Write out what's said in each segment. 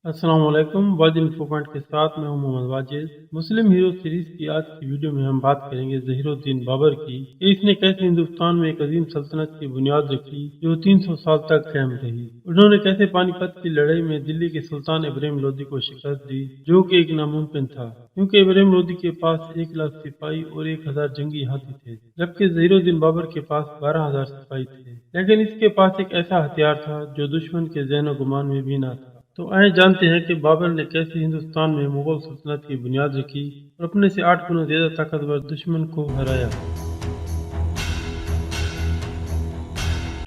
अस्सलाम वालेकुम। Wajid info point के साथ मैं हूं मोहम्मद वाजिद। मुस्लिम हीरो सीरीज की आज की वीडियो में हम बात करेंगे ज़हीरुद्दीन बाबर की कि इसने कैसे हिंदुस्तान में एक अजीम सल्तनत की बुनियाद रखी जो 300 साल तक कायम रही। उन्होंने कैसे पानीपत की लड़ाई में दिल्ली के सुल्तान इब्राहिम लोदी को शिकस्त दी, जो कि एक नामुमकिन था क्योंकि इब्राहिम लोदी के पास 1 लाख सिपाही और 1000 जंगी हाथी थे, जबकि ज़हीरुद्दीन बाबर के पास 12,000 सिपाही थे। लेकिन इसके पास एक ऐसा हथियार था जो दुश्मन के ज़हन गुमान में भी न था। तो आइए जानते हैं कि बाबर ने कैसे हिंदुस्तान में मुगल सल्तनत की बुनियाद रखी और अपने से 8 गुना ज्यादा ताकतवर दुश्मन को हराया।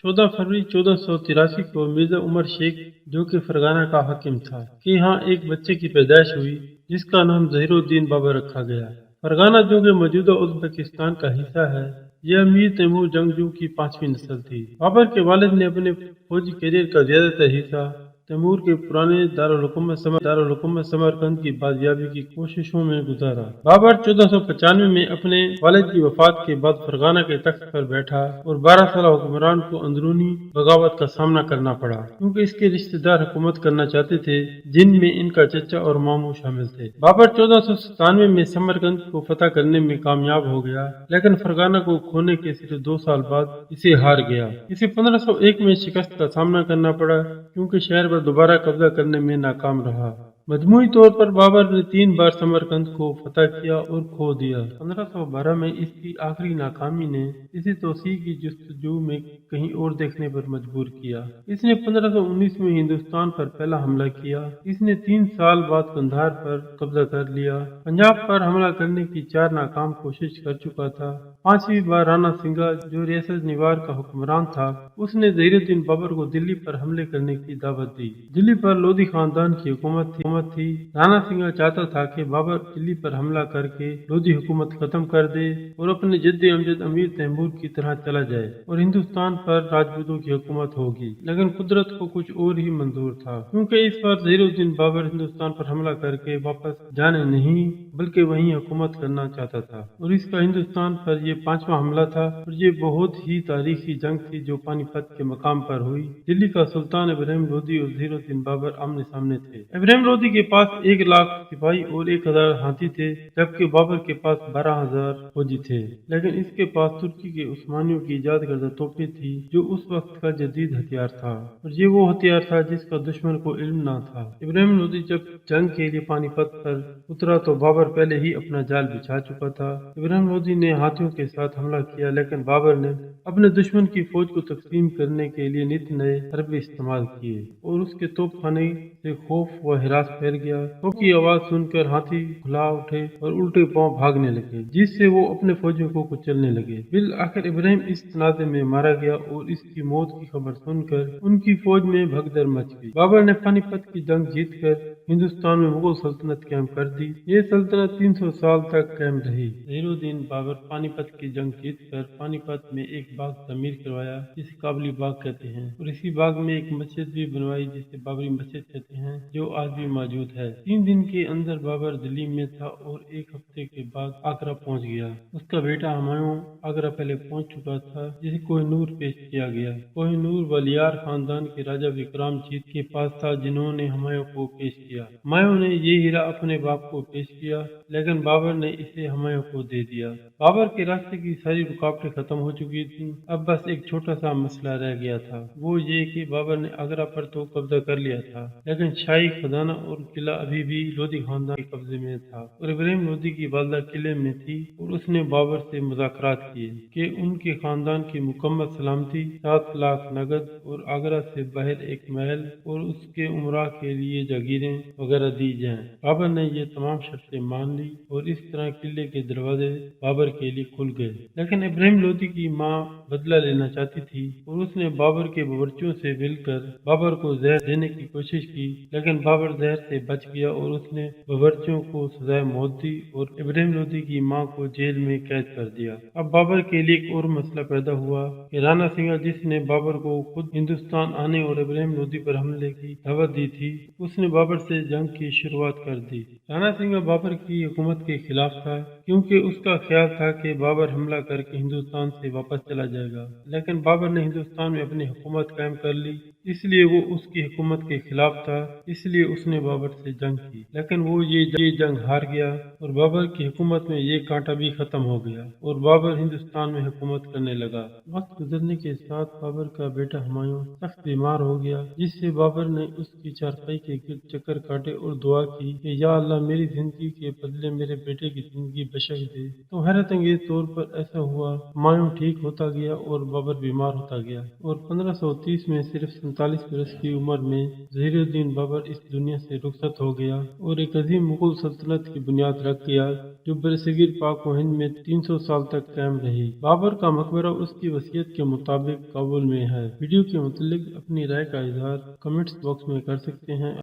14 फरवरी 1483 को मिर्जा उमर शेख, जो कि फरगाना का हाकिम था, के यहाँ एक बच्चे की पैदाइश हुई जिसका नाम ज़हीरुद्दीन बाबर रखा गया। फरगाना, जो कि मौजूदा उज़्बेकिस्तान का हिस्सा है, यह मीर तैमूर जंगजू की 5वीं नस्ल थी। बाबर के वालिद ने अपने फौजी करियर का ज्यादातर हिस्सा तैमूर के पुराने दारुल हुकूमत समरकंद की बाजियाबी की कोशिशों में गुजारा। बाबर 1495 में अपने वालिद की वफात के बाद फरगाना के तख्त पर बैठा और 12 साल हुक्मरान को अंदरूनी बगावत का सामना करना पड़ा क्योंकि इसके रिश्तेदार हुकूमत करना चाहते थे, जिनमें इनका चचा और मामू शामिल थे। बाबर 1497 में समरकंद को फतह करने में कामयाब हो गया, लेकिन फरगाना को खोने के सिर्फ 2 साल बाद इसे हार गया। इसे 1501 में शिकस्त का सामना करना पड़ा क्योंकि शहर पर दोबारा कब्जा करने में नाकाम रहा। मजमूई तौर पर बाबर ने 3 बार समरकंद को फतह किया और खो दिया। 1512 में इसकी आखिरी नाकामी ने इसे तोसी की जस्तजू में कहीं और देखने पर मजबूर किया। इसने 1519 में हिंदुस्तान पर पहला हमला किया। इसने 3 साल बाद कंधार पर कब्जा कर लिया। पंजाब पर हमला करने की 4 नाकाम कोशिश कर चुका था। 5वीं बार राणा सिंगा, जो रियासत निवार का हुक्मरान था, उसने ज़हीरुद्दीन बाबर को दिल्ली पर हमले करने की दावत दी। दिल्ली पर लोधी खानदान की हुकूमत थी। राणा सिंगा चाहता था कि बाबर दिल्ली पर हमला करके लोधी हुकूमत खत्म कर दे और अपने जद्दे अमजद अमीर तैमूर की तरह चला जाए और हिंदुस्तान पर राजपूतों की हुकूमत होगी। लेकिन कुदरत को कुछ और ही मंजूर था, क्योंकि इस बार ज़हीरुद्दीन बाबर हिंदुस्तान पर हमला करके वापस जाने नहीं बल्कि वहीं हुकूमत करना चाहता था। और इसका हिंदुस्तान पर ये 5वां हमला था और ये बहुत ही तारीखी जंग थी जो पानीपत के मकाम पर हुई। दिल्ली का सुल्तान इब्राहिम लोदी और ज़हीरुद्दीन बाबर आमने सामने थे। इब्राहिम लोदी के पास 1 लाख सिपाही और 1000 हाथी थे, जबकि बाबर के पास 12,000 फौजी थे। लेकिन इसके पास तुर्की के उस्मानियों की इजाद करदा तोपें थी, जो उस वक्त का जदीद हथियार था और ये वो हथियार था जिसका दुश्मन को इल्म न था। इब्राहिम लोदी जब जंग के लिए पानीपत पर उतरा तो बाबर पहले ही अपना जाल बिछा चुका था। इब्राहिम लोदी ने हाथियों के साथ हमला किया, लेकिन बाबर ने अपने दुश्मन की फौज को तकसीम करने के लिए नित नए हरबे इस्तेमाल किए और उसके तोपखाने से खौफ व हिरास फैल गया। तोप की आवाज सुनकर हाथी खुला उठे और उल्टे पांव भागने लगे, जिससे वो अपने फौजियों को कुचलने लगे। बिल आखिर इब्राहिम इस तनाजे में मारा गया और इसकी मौत की खबर सुनकर उनकी फौज में भगदड़ मच गई। बाबर ने पानीपत की जंग जीतकर हिंदुस्तान में मुगल सल्तनत कायम कर दी। ये सल्तनत 300 साल तक कायम रही। ज़हीरुद्दीन बाबर पानीपत की जंग जीतकर पानीपत में एक बाग तमीर करवाया जिसे काबली बाग कहते हैं, और इसी बाग में एक मस्जिद भी बनवाई जिसे बाबरी मस्जिद कहते हैं, जो आज भी मौजूद है। 3 दिन के अंदर बाबर दिल्ली में था और 1 हफ्ते के बाद आगरा पहुंच गया। उसका बेटा हुमायूं आगरा पहले पहुंच चुका था, जिसे कोहिनूर पेश किया गया। कोहिनूर वलियार खानदान के राजा विक्रमजीत के पास था, जिन्होंने हुमायूं को पेश किया। हुमायूं ने ये हीरा अपने बाप को पेश किया, लेकिन बाबर ने इसे हुमायूं को दे दिया। बाबर के रास्ते की सारी रुकावटें खत्म हो चुकी थीं। अब बस एक छोटा सा मसला रह गया था, वो ये कि बाबर ने आगरा पर तो कब्जा कर लिया था, लेकिन शाही खजाना और किला अभी भी लोधी खानदान के कब्जे में था और इब्राहिम लोदी की वालदा किले में थी। और उसने बाबर से मुज़ाकरात किए कि उनके खानदान की मुकम्मल सलामती, 7 लाख नगद और आगरा से बाहर एक महल और उसके उमरा के लिए जागीरें वगैरह दी जाएं। बाबर ने ये तमाम शर्तें मान ली और इस तरह किले के दरवाजे बाबर के लिए खुल गए। लेकिन इब्राहिम लोदी की माँ बदला लेना चाहती थी और उसने बाबर के बावर्चियों से मिलकर बाबर को जहर देने की कोशिश की, लेकिन बाबर जहर से बच गया और उसने बावर्चियों को सजाए मौत दी और इब्राहिम लोदी की माँ को जेल में कैद कर दिया। अब बाबर के लिए एक और मसला पैदा हुआ कि राणा सिंगा, जिसने बाबर को खुद हिंदुस्तान आने और इब्राहिम लोदी पर हमले की दावत दी थी, उसने बाबर से जंग की शुरुआत कर दी। राणा सिंगा बाबर की हुकूमत के खिलाफ था, क्योंकि उसका ख्याल था कि बाबर हमला करके हिंदुस्तान से वापस चला जाएगा। लेकिन बाबर ने हिंदुस्तान में अपनी हुकूमत कायम कर ली اس لیے وہ اس کی حکومت کے خلاف تھا، اس لیے اس نے بابر سے جنگ کی، لیکن وہ یہ جنگ ہار گیا اور بابر کی حکومت میں یہ کانٹا بھی ختم ہو گیا اور بابر ہندوستان میں حکومت کرنے لگا۔ وقت گزرنے کے ساتھ بابر کا بیٹا ہمایوں سخت بیمار ہو گیا، جس سے بابر نے اس کی چارپائی کے گرد چکر کاٹے اور دعا کی کہ یا اللہ میری زندگی کے بدلے میرے بیٹے کی زندگی بخش دے۔ تو حیرت انگیز طور پر ایسا ہوا، ہمایوں ٹھیک ہوتا گیا اور بابر بیمار ہوتا گیا اور 1530 میں صرف 47 برس کی عمر میں ظہیر الدین بابر اس دنیا سے رخصت ہو گیا اور ایک عظیم مغل سلطنت کی بنیاد رکھ گیا جو برصغیر پاک و ہند میں 300 سال تک قائم رہی۔ بابر کا مقبرہ اس کی وصیت کے مطابق کابل میں ہے۔ ویڈیو کے متعلق اپنی رائے کا اظہار کمنٹس باکس میں کر سکتے ہیں۔